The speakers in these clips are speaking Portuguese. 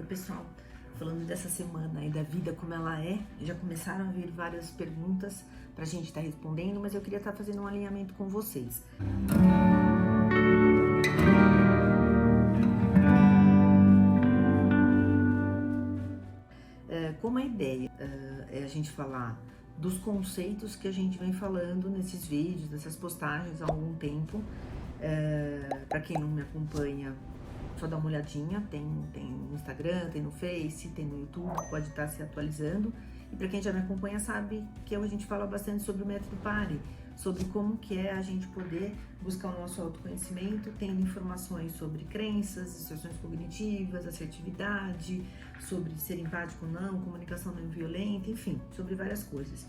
Oi pessoal, falando dessa semana e da vida como ela é, já começaram a vir várias perguntas pra gente estar respondendo, mas eu queria estar fazendo um alinhamento com vocês. Como a ideia é a gente falar dos conceitos que a gente vem falando nesses vídeos, nessas postagens há algum tempo, para quem não me acompanha, só dá uma olhadinha, tem no Instagram, tem no Face, tem no YouTube, pode estar se atualizando. E para quem já me acompanha sabe que a gente fala bastante sobre o método PARE, sobre como que é a gente poder buscar o nosso autoconhecimento, tendo informações sobre crenças, distorções cognitivas, assertividade, sobre ser empático ou não, comunicação não violenta, enfim, sobre várias coisas.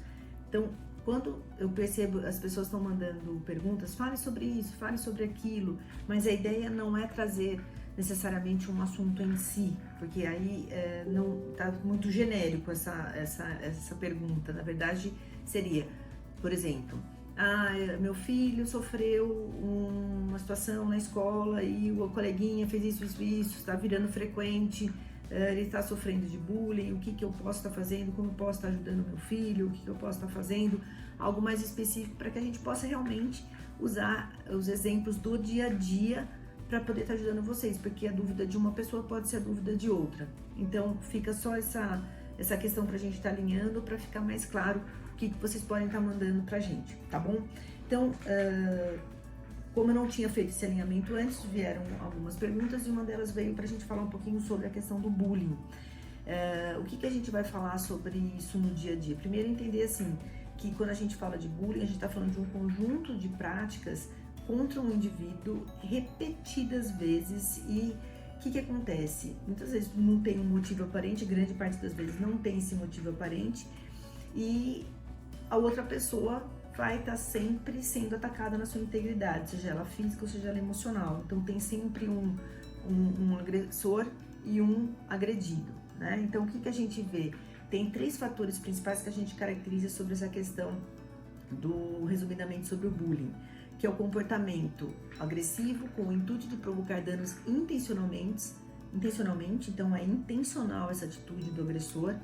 Então, quando eu percebo as pessoas estão mandando perguntas, fale sobre isso, fale sobre aquilo, mas a ideia não é trazer necessariamente um assunto em si, porque aí não está muito genérico essa pergunta. Na verdade, seria, por exemplo, meu filho sofreu uma situação na escola e o coleguinha fez isso, está virando frequente, ele está sofrendo de bullying, o que eu posso estar fazendo, como eu posso estar ajudando meu filho, o que eu posso estar fazendo, algo mais específico para que a gente possa realmente usar os exemplos do dia a dia para poder estar ajudando vocês, porque a dúvida de uma pessoa pode ser a dúvida de outra. Então fica só essa questão para a gente estar alinhando, para ficar mais claro o que vocês podem estar mandando para a gente, tá bom? Então, como eu não tinha feito esse alinhamento antes, vieram algumas perguntas e uma delas veio para a gente falar um pouquinho sobre a questão do bullying. O que a gente vai falar sobre isso no dia a dia? Primeiro, entender assim, que quando a gente fala de bullying, a gente está falando de um conjunto de práticas contra um indivíduo repetidas vezes. E o que acontece? Muitas vezes não tem um motivo aparente, grande parte das vezes não tem esse motivo aparente, e a outra pessoa vai estar sempre sendo atacada na sua integridade, seja ela física ou seja ela emocional. Então tem sempre um agressor e um agredido, né? Então o que a gente vê? Tem 3 fatores principais que a gente caracteriza sobre essa questão resumidamente sobre o bullying, que é o comportamento agressivo com o intuito de provocar danos intencionalmente, então é intencional essa atitude do agressor.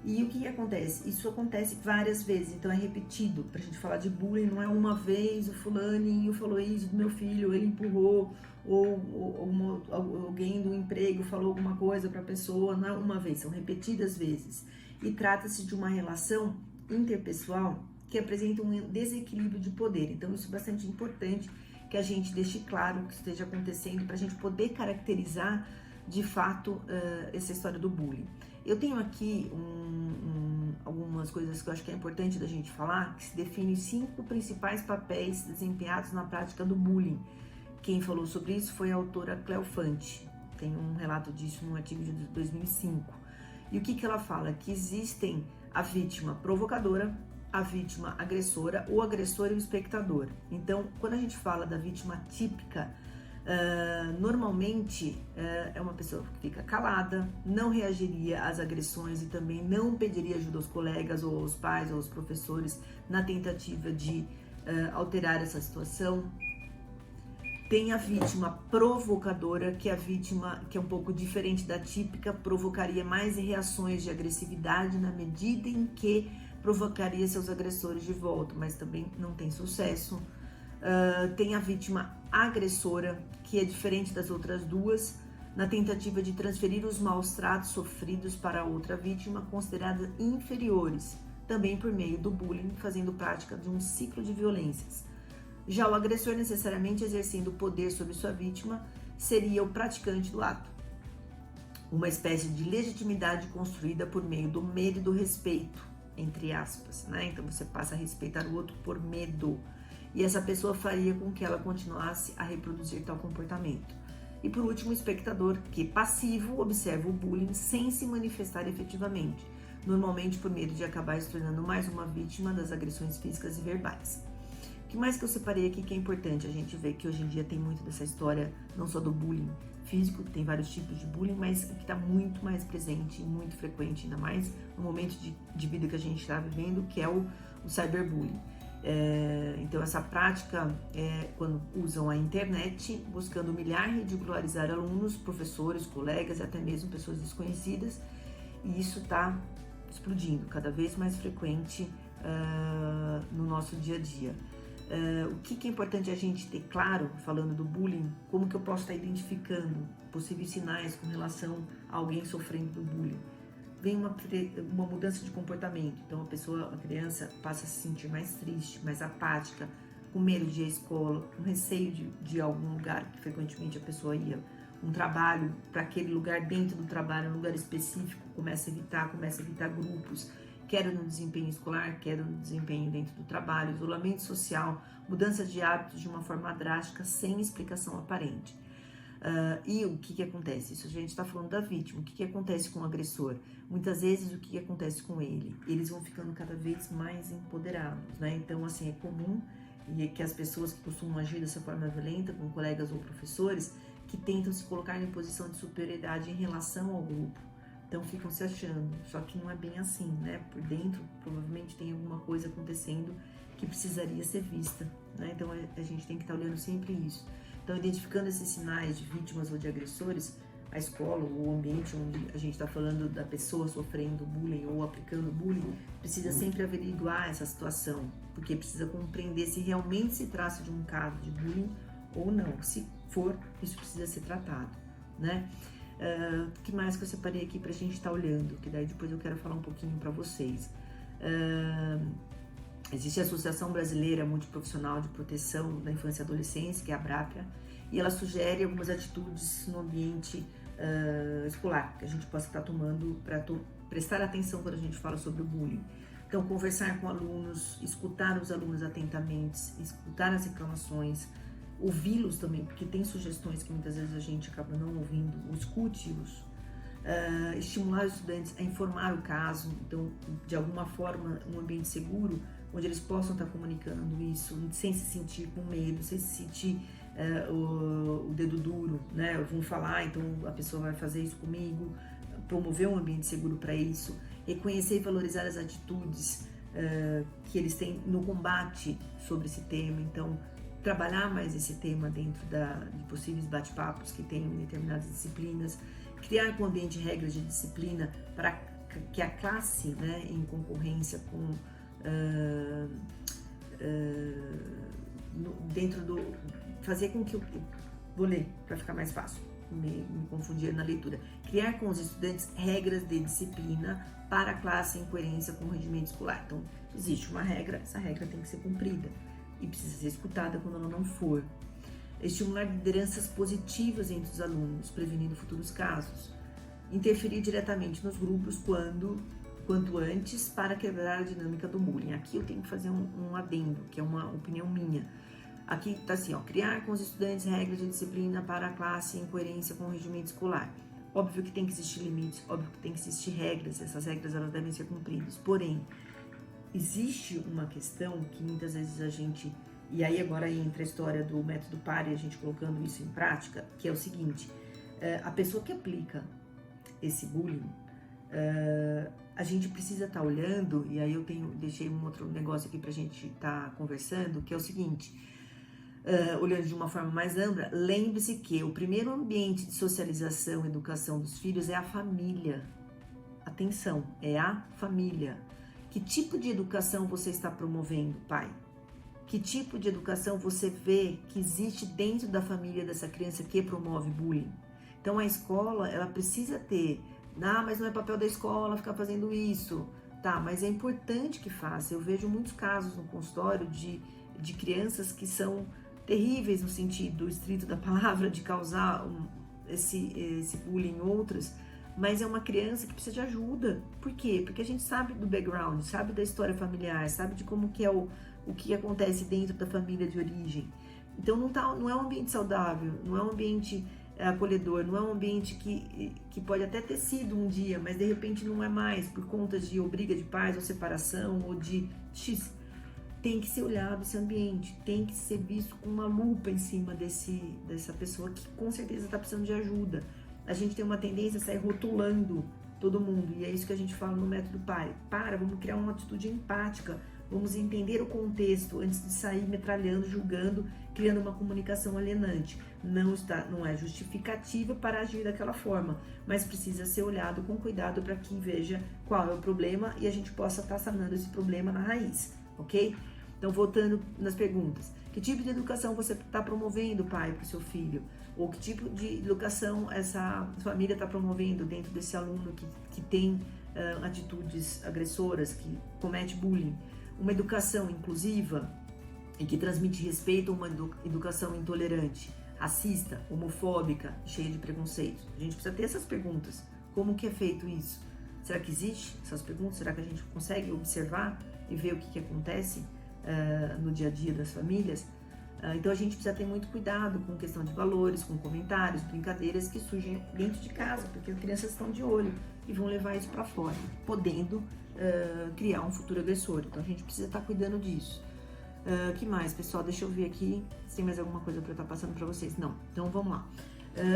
E o que acontece? Isso acontece várias vezes, então é repetido. Pra gente falar de bullying, não é uma vez o fulaninho falou isso do meu filho, ele empurrou, ou alguém do emprego falou alguma coisa pra pessoa, não é uma vez, são repetidas vezes. E trata-se de uma relação interpessoal que apresenta um desequilíbrio de poder. Então isso é bastante importante que a gente deixe claro o que esteja acontecendo para a gente poder caracterizar de fato essa história do bullying. Eu tenho aqui algumas coisas que eu acho que é importante da gente falar, que se define 5 principais papéis desempenhados na prática do bullying. Quem falou sobre isso foi a autora Cleo Fante, tem um relato disso num artigo de 2005. E o que ela fala? Que existem a vítima provocadora, a vítima agressora, o agressor e o espectador. Então, quando a gente fala da vítima típica, normalmente é uma pessoa que fica calada, não reagiria às agressões e também não pediria ajuda aos colegas ou aos pais ou aos professores na tentativa de alterar essa situação. Tem a vítima provocadora, que é a vítima que é um pouco diferente da típica, provocaria mais reações de agressividade na medida em que provocaria seus agressores de volta, mas também não tem sucesso. Tem a vítima agressora, que é diferente das outras duas, na tentativa de transferir os maus tratos sofridos para a outra vítima, consideradas inferiores, também por meio do bullying, fazendo prática de um ciclo de violências. Já o agressor, necessariamente exercendo poder sobre sua vítima, seria o praticante do ato. Uma espécie de legitimidade construída por meio do medo e do respeito, entre aspas, né? Então você passa a respeitar o outro por medo. E essa pessoa faria com que ela continuasse a reproduzir tal comportamento. E por último, o espectador, que passivo observa o bullying sem se manifestar efetivamente, normalmente por medo de acabar se tornando mais uma vítima das agressões físicas e verbais. O que mais que eu separei aqui que é importante? A gente vê que hoje em dia tem muito dessa história, não só do bullying físico, tem vários tipos de bullying, mas que está muito mais presente, muito frequente, ainda mais no momento de vida que a gente está vivendo, que é o cyberbullying. Então essa prática é quando usam a internet, buscando humilhar e ridicularizar alunos, professores, colegas e até mesmo pessoas desconhecidas, e isso está explodindo, cada vez mais frequente no nosso dia a dia. O que é importante a gente ter claro, falando do bullying, como que eu posso estar identificando possíveis sinais com relação a alguém sofrendo do bullying? Vem uma mudança de comportamento, então a criança passa a se sentir mais triste, mais apática, com medo de ir à escola, com receio de algum lugar que frequentemente a pessoa ia, um trabalho para aquele lugar, dentro do trabalho, um lugar específico, começa a evitar grupos, queda no desempenho escolar, queda no desempenho dentro do trabalho, isolamento social, mudança de hábitos de uma forma drástica, sem explicação aparente. E o que acontece? Isso a gente está falando da vítima. O que acontece com o agressor? Muitas vezes o que acontece com ele? Eles vão ficando cada vez mais empoderados, né? Então, assim, é comum e que as pessoas que costumam agir dessa forma violenta, com colegas ou professores, que tentam se colocar em posição de superioridade em relação ao grupo. Então ficam se achando, só que não é bem assim, né? Por dentro, provavelmente tem alguma coisa acontecendo que precisaria ser vista, né? Então a gente tem que estar olhando sempre isso. Então, identificando esses sinais de vítimas ou de agressores, a escola ou o ambiente onde a gente está falando da pessoa sofrendo bullying ou aplicando bullying, precisa sempre averiguar essa situação, porque precisa compreender se realmente se trata de um caso de bullying ou não. Se for, isso precisa ser tratado, né? O que mais que eu separei aqui pra gente estar olhando, que daí depois eu quero falar um pouquinho para vocês. Existe a Associação Brasileira Multiprofissional de Proteção da Infância e Adolescência, que é a ABRAPIA, e ela sugere algumas atitudes no ambiente escolar que a gente possa estar tomando para prestar atenção quando a gente fala sobre o bullying. Então, conversar com alunos, escutar os alunos atentamente, escutar as reclamações, ouvi-los também, porque tem sugestões que muitas vezes a gente acaba não ouvindo, escute-os. Estimular os estudantes a informar o caso, então, de alguma forma, um ambiente seguro, onde eles possam estar comunicando isso, sem se sentir com medo, sem se sentir o dedo duro, né? Vão falar, então a pessoa vai fazer isso comigo, promover um ambiente seguro para isso, reconhecer e valorizar as atitudes que eles têm no combate sobre esse tema, então trabalhar mais esse tema dentro de possíveis bate-papos que tenham em determinadas disciplinas, criar com o ambiente regras de disciplina para que a classe, né, em concorrência com dentro do fazer com que vou ler para ficar mais fácil, me confundir na leitura, criar com os estudantes regras de disciplina para a classe em coerência com o regimento escolar. Então existe uma regra, essa regra tem que ser cumprida e precisa ser escutada quando ela não for. Estimular lideranças positivas entre os alunos, prevenindo futuros casos. Interferir diretamente nos grupos quanto antes para quebrar a dinâmica do bullying. Aqui eu tenho que fazer um adendo, que é uma opinião minha. Aqui está assim, ó, criar com os estudantes regras de disciplina para a classe em coerência com o regimento escolar. Óbvio que tem que existir limites, óbvio que tem que existir regras, essas regras elas devem ser cumpridas. Porém, existe uma questão que muitas vezes a gente, e aí agora entra a história do método PAR e a gente colocando isso em prática, que é o seguinte, a pessoa que aplica esse bullying, a gente precisa estar olhando, e aí eu deixei um outro negócio aqui pra gente estar conversando, que é o seguinte, olhando de uma forma mais ampla, lembre-se que o primeiro ambiente de socialização e educação dos filhos é a família. Atenção, é a família. Que tipo de educação você está promovendo, pai? Que tipo de educação você vê que existe dentro da família dessa criança que promove bullying? Então a escola, ela precisa ter, mas não é papel da escola ficar fazendo isso, tá? Mas é importante que faça. Eu vejo muitos casos no consultório de crianças que são terríveis no sentido estrito da palavra, de causar esse bullying em outras, mas é uma criança que precisa de ajuda. Por quê? Porque a gente sabe do background, sabe da história familiar, sabe de como que é o que acontece dentro da família de origem. Então não é um ambiente saudável, não é um ambiente acolhedor, não é um ambiente que pode até ter sido um dia, mas de repente não é mais, por conta de ou briga de pais, ou separação, ou de X. Tem que ser olhado esse ambiente, tem que ser visto com uma lupa em cima dessa pessoa que com certeza está precisando de ajuda. A gente tem uma tendência a sair rotulando todo mundo, e é isso que a gente fala no método PAR. Vamos criar uma atitude empática Vamos entender o contexto antes de sair metralhando, julgando, criando uma comunicação alienante. Não é justificativa para agir daquela forma, mas precisa ser olhado com cuidado para que veja qual é o problema e a gente possa estar sanando esse problema na raiz, ok? Então, voltando nas perguntas. Que tipo de educação você está promovendo, pai, para o seu filho? Ou que tipo de educação essa família está promovendo dentro desse aluno que tem atitudes agressoras, que comete bullying? Uma educação inclusiva e que transmite respeito ou uma educação intolerante, racista, homofóbica, cheia de preconceitos? A gente precisa ter essas perguntas. Como que é feito isso? Será que existe essas perguntas? Será que a gente consegue observar e ver o que acontece no dia a dia das famílias? Então a gente precisa ter muito cuidado com questão de valores, com comentários, brincadeiras que surgem dentro de casa, porque as crianças estão de olho e vão levar isso para fora, podendo criar um futuro agressor. Então a gente precisa estar cuidando disso. Que mais, pessoal? Deixa eu ver aqui se tem mais alguma coisa para eu estar passando para vocês. Não, então vamos lá.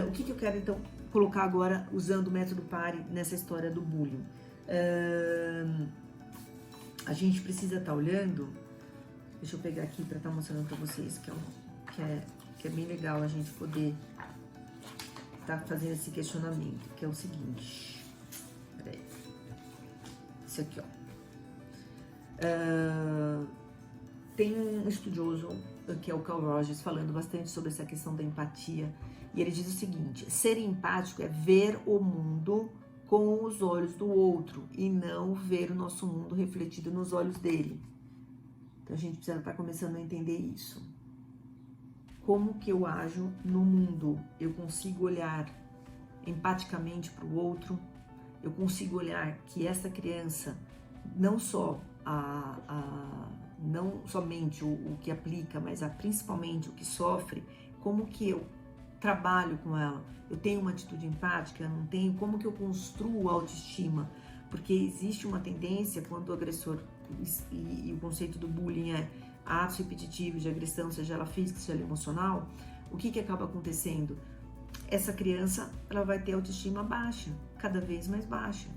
O que eu quero então colocar agora usando o método PARE nessa história do bullying? A gente precisa estar olhando. Deixa eu pegar aqui para estar mostrando para vocês que é bem legal a gente poder estar fazendo esse questionamento, que é o seguinte. Peraí. Isso aqui, ó. Tem um estudioso, que é o Carl Rogers, falando bastante sobre essa questão da empatia. E ele diz o seguinte: ser empático é ver o mundo com os olhos do outro e não ver o nosso mundo refletido nos olhos dele. Então a gente precisa estar começando a entender isso. Como que eu ajo no mundo? Eu consigo olhar empaticamente para o outro? Eu consigo olhar que essa criança, não só não somente o que aplica, mas principalmente o que sofre, como que eu trabalho com ela? Eu tenho uma atitude empática? Eu não tenho? Como que eu construo autoestima? Porque existe uma tendência quando o agressor, e o conceito do bullying é atos repetitivos de agressão, seja ela física, seja ela emocional, o que acaba acontecendo? Essa criança, ela vai ter autoestima baixa, cada vez mais baixa.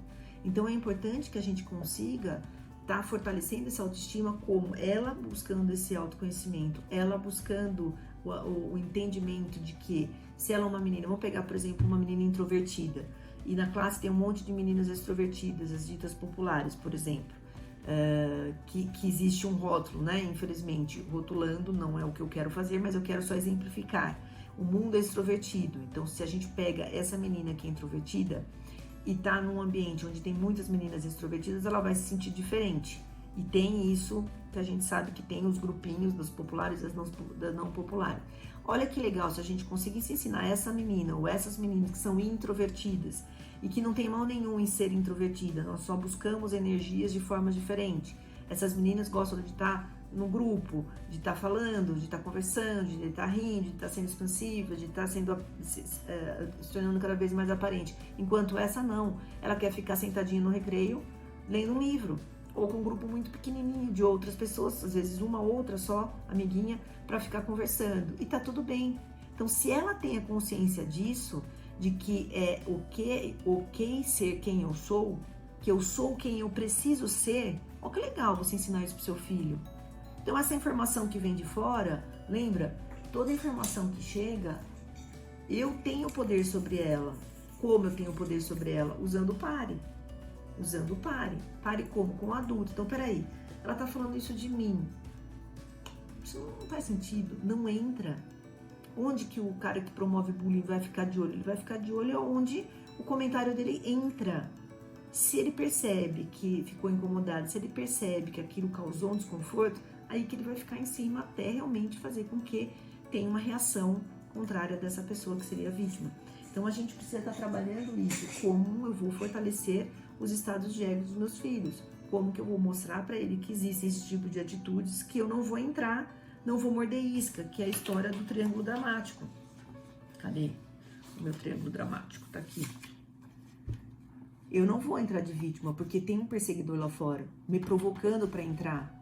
Então é importante que a gente consiga estar fortalecendo essa autoestima, como ela buscando esse autoconhecimento, ela buscando o entendimento de que se ela é uma menina, vamos pegar, por exemplo, uma menina introvertida, e na classe tem um monte de meninas extrovertidas, as ditas populares, por exemplo, que existe um rótulo, né? Infelizmente, rotulando não é o que eu quero fazer, mas eu quero só exemplificar. O mundo é extrovertido, então se a gente pega essa menina que é introvertida e tá num ambiente onde tem muitas meninas extrovertidas, ela vai se sentir diferente. E tem isso que a gente sabe que tem os grupinhos das populares e das não populares. Olha que legal se a gente conseguisse ensinar essa menina ou essas meninas que são introvertidas e que não tem mal nenhum em ser introvertida, nós só buscamos energias de formas diferentes. Essas meninas gostam de estar no grupo, de estar falando, de estar conversando, de estar rindo, de estar sendo expansiva, de estar se tornando cada vez mais aparente. Enquanto essa não, ela quer ficar sentadinha no recreio, lendo um livro, ou com um grupo muito pequenininho de outras pessoas, às vezes uma ou outra só, amiguinha, para ficar conversando. E tá tudo bem. Então, se ela tem a consciência disso, de que é ok ser quem eu sou, que eu sou quem eu preciso ser, ó que legal você ensinar isso pro seu filho. Então, essa informação que vem de fora, lembra? Toda informação que chega, eu tenho poder sobre ela. Como eu tenho poder sobre ela? Usando o PARE. Usando o PARE. PARE como? Com o adulto. Então, peraí, ela tá falando isso de mim. Isso não faz sentido, não entra. Onde que o cara que promove bullying vai ficar de olho? Ele vai ficar de olho onde o comentário dele entra. Se ele percebe que ficou incomodado, se ele percebe que aquilo causou um desconforto, aí que ele vai ficar em cima até realmente fazer com que tenha uma reação contrária dessa pessoa que seria a vítima. Então a gente precisa estar trabalhando isso, como eu vou fortalecer os estados de ego dos meus filhos, como que eu vou mostrar para ele que existe esse tipo de atitudes que eu não vou entrar, não vou morder isca, que é a história do triângulo dramático. Cadê o meu triângulo dramático? Tá aqui. Eu não vou entrar de vítima, porque tem um perseguidor lá fora, me provocando para entrar.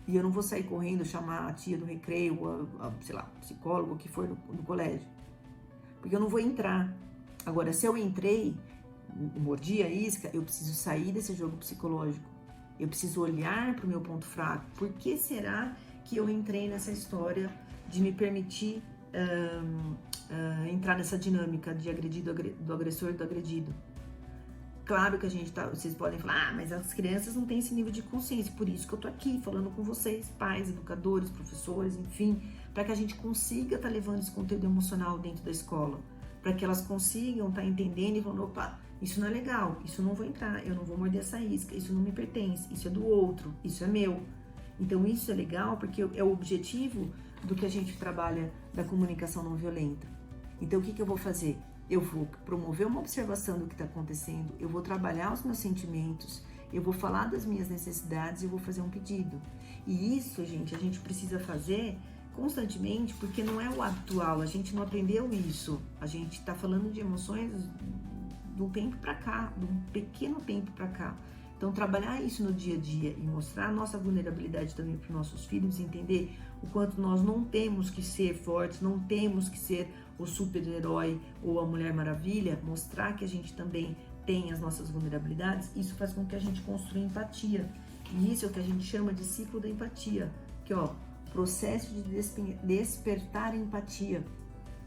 E eu não vou sair correndo, chamar a tia do recreio, sei lá, psicólogo, o que for do colégio. Porque eu não vou entrar. Agora, se eu entrei, mordi a isca, eu preciso sair desse jogo psicológico. Eu preciso olhar para o meu ponto fraco. Por que será que eu entrei nessa história de me permitir entrar nessa dinâmica de do agressor e do agredido? Claro que vocês podem falar, mas as crianças não têm esse nível de consciência, por isso que eu tô aqui falando com vocês, pais, educadores, professores, enfim, para que a gente consiga estar levando esse conteúdo emocional dentro da escola, para que elas consigam estar entendendo e falando, opa, isso não é legal, isso não vou entrar, eu não vou morder essa isca, isso não me pertence, isso é do outro, isso é meu. Então isso é legal porque é o objetivo do que a gente trabalha da comunicação não violenta. Então o que eu vou fazer? Eu vou promover uma observação do que está acontecendo, eu vou trabalhar os meus sentimentos, eu vou falar das minhas necessidades e eu vou fazer um pedido. E isso, gente, a gente precisa fazer constantemente, porque não é o atual, a gente não aprendeu isso. A gente está falando de emoções de um tempo para cá, de um pequeno tempo para cá. Então, trabalhar isso no dia a dia e mostrar a nossa vulnerabilidade também para os nossos filhos, entender o quanto nós não temos que ser fortes, não temos que ser o super-herói ou a Mulher Maravilha, mostrar que a gente também tem as nossas vulnerabilidades, isso faz com que a gente construa empatia. E isso é o que a gente chama de ciclo da empatia, que ó, processo de despertar empatia.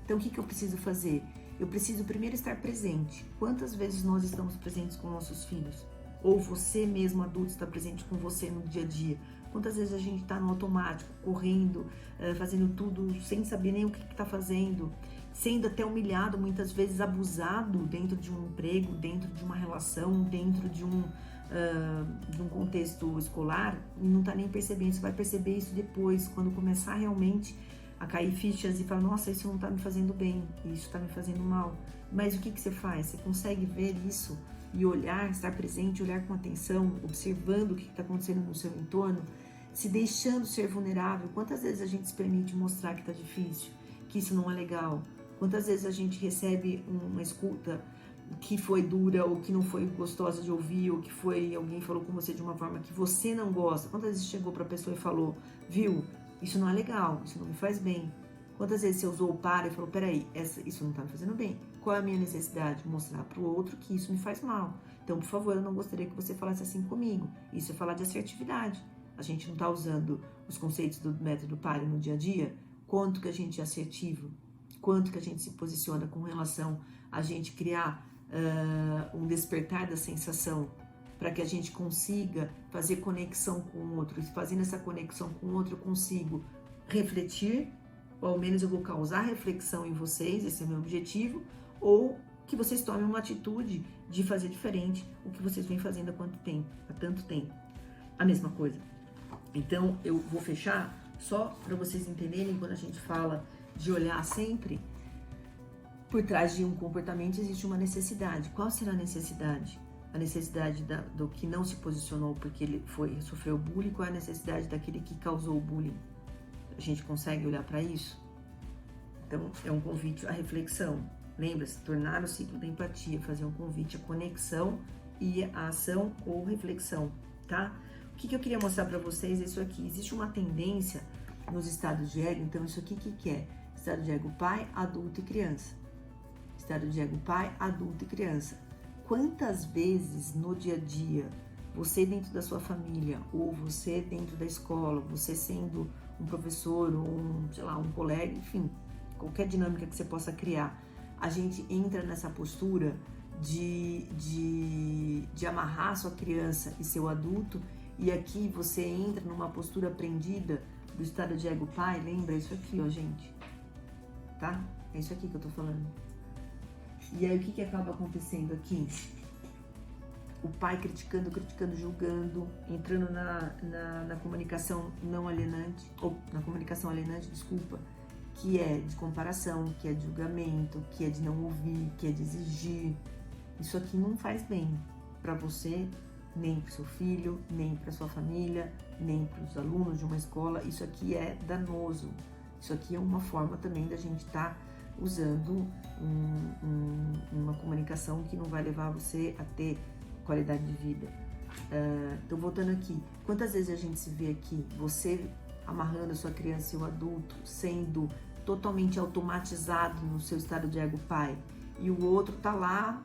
Então, o que eu preciso fazer? Eu preciso primeiro estar presente. Quantas vezes nós estamos presentes com nossos filhos? Ou você mesmo, adulto, está presente com você no dia a dia? Quantas vezes a gente está no automático, correndo, fazendo tudo sem saber nem o que está fazendo, sendo até humilhado, muitas vezes abusado dentro de um emprego, dentro de uma relação, dentro de um contexto escolar, e não está nem percebendo. Você vai perceber isso depois, quando começar realmente a cair fichas e falar, nossa, isso não está me fazendo bem, isso está me fazendo mal. Mas o que você faz? Você consegue ver isso e olhar, estar presente, olhar com atenção, observando o que está acontecendo no seu entorno, se deixando ser vulnerável. Quantas vezes a gente se permite mostrar que está difícil, que isso não é legal? Quantas vezes a gente recebe uma escuta que foi dura, ou que não foi gostosa de ouvir, ou que foi alguém falou com você de uma forma que você não gosta? Quantas vezes chegou para a pessoa e falou, viu, isso não é legal, isso não me faz bem? Quantas vezes você usou o para e falou, peraí, isso não está me fazendo bem? Qual é a minha necessidade? Mostrar para o outro que isso me faz mal. Então, por favor, eu não gostaria que você falasse assim comigo. Isso é falar de assertividade. A gente não está usando os conceitos do método PARE no dia a dia? Quanto que a gente é assertivo? Quanto que a gente se posiciona com relação a gente criar um despertar da sensação para que a gente consiga fazer conexão com o outro. E fazendo essa conexão com o outro, eu consigo refletir, ou ao menos eu vou causar reflexão em vocês, esse é o meu objetivo, ou que vocês tomem uma atitude de fazer diferente o que vocês vêm fazendo há tanto tempo. A mesma coisa. Então, eu vou fechar só para vocês entenderem, quando a gente fala de olhar sempre, por trás de um comportamento existe uma necessidade. Qual será a necessidade? A necessidade do que não se posicionou porque ele sofreu bullying, qual é a necessidade daquele que causou o bullying? A gente consegue olhar para isso? Então, é um convite à reflexão. Lembra-se, tornar o ciclo da empatia, fazer um convite à conexão e à ação ou reflexão, tá? O que eu queria mostrar para vocês é isso aqui. Existe uma tendência nos estados de ego, então isso aqui o que é? Estado de ego pai, adulto e criança. Estado de ego pai, adulto e criança. Quantas vezes no dia a dia, você dentro da sua família, ou você dentro da escola, você sendo um professor, ou um colega, enfim, qualquer dinâmica que você possa criar, a gente entra nessa postura de amarrar sua criança e seu adulto, e aqui você entra numa postura aprendida do estado de ego pai. Lembra isso aqui, ó, gente, tá? É isso aqui que eu tô falando. E aí o que acaba acontecendo aqui? O pai criticando, julgando, entrando na comunicação não alienante, ou na comunicação alienante, desculpa, que é de comparação, que é de julgamento, que é de não ouvir, que é de exigir. Isso aqui não faz bem para você, nem para o seu filho, nem para sua família, nem para os alunos de uma escola. Isso aqui é danoso. Isso aqui é uma forma também da gente estar usando uma comunicação que não vai levar você a ter qualidade de vida. Então, voltando aqui, quantas vezes a gente se vê aqui, você amarrando a sua criança e o adulto, sendo totalmente automatizado no seu estado de ego pai, e o outro tá lá,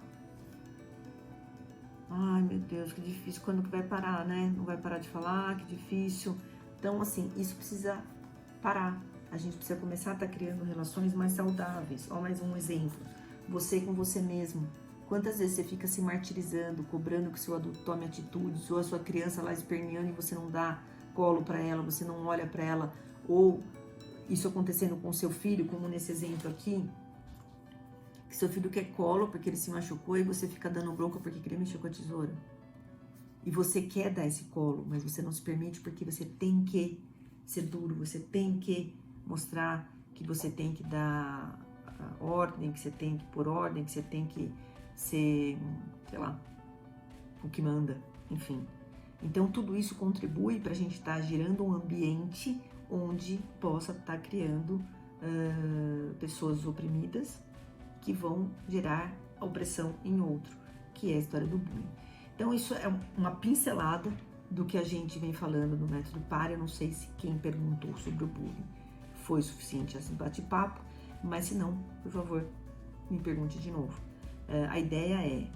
ai meu Deus, que difícil, quando que vai parar, né? Não vai parar de falar, que difícil. Então, assim, isso precisa parar. A gente precisa começar a estar criando relações mais saudáveis. Ó, mais um exemplo. Você com você mesmo. Quantas vezes você fica se martirizando, cobrando que seu adulto tome atitudes, ou a sua criança lá esperneando e você não dá colo para ela, você não olha para ela, ou isso acontecendo com seu filho, como nesse exemplo aqui, que seu filho quer colo porque ele se machucou e você fica dando bronca porque queria mexer com a tesoura. E você quer dar esse colo, mas você não se permite porque você tem que ser duro, você tem que mostrar que você tem que dar ordem, que você tem que pôr ordem, que você tem que ser, sei lá, o que manda, enfim. Então tudo isso contribui para a gente estar gerando um ambiente onde possa estar criando pessoas oprimidas que vão gerar a opressão em outro, que é a história do bullying. Então isso é uma pincelada do que a gente vem falando no método PAR. Eu não sei se quem perguntou sobre o bullying foi suficiente esse bate-papo, mas se não, por favor, me pergunte de novo. A ideia é,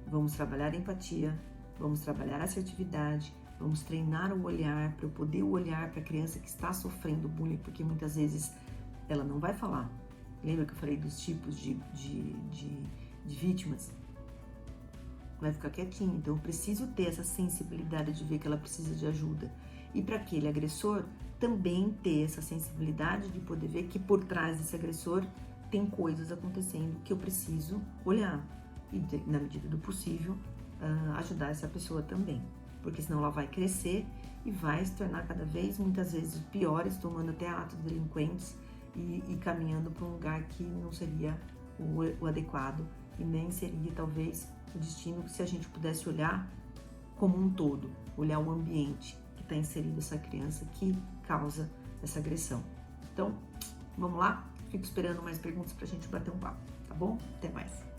vamos trabalhar a empatia, vamos trabalhar a assertividade, vamos treinar o olhar para eu poder olhar para a criança que está sofrendo bullying, porque muitas vezes ela não vai falar. Lembra que eu falei dos tipos de vítimas? Vai ficar quietinha. Então eu preciso ter essa sensibilidade de ver que ela precisa de ajuda. E para aquele agressor também ter essa sensibilidade de poder ver que por trás desse agressor tem coisas acontecendo que eu preciso olhar. E na medida do possível, ajudar essa pessoa também. Porque senão ela vai crescer e vai se tornar cada vez, muitas vezes, piores, tomando até atos delinquentes e caminhando para um lugar que não seria o adequado e nem seria, talvez, o destino se a gente pudesse olhar como um todo, olhar o ambiente que está inserido essa criança que causa essa agressão. Então, vamos lá? Fico esperando mais perguntas para a gente bater um papo, tá bom? Até mais!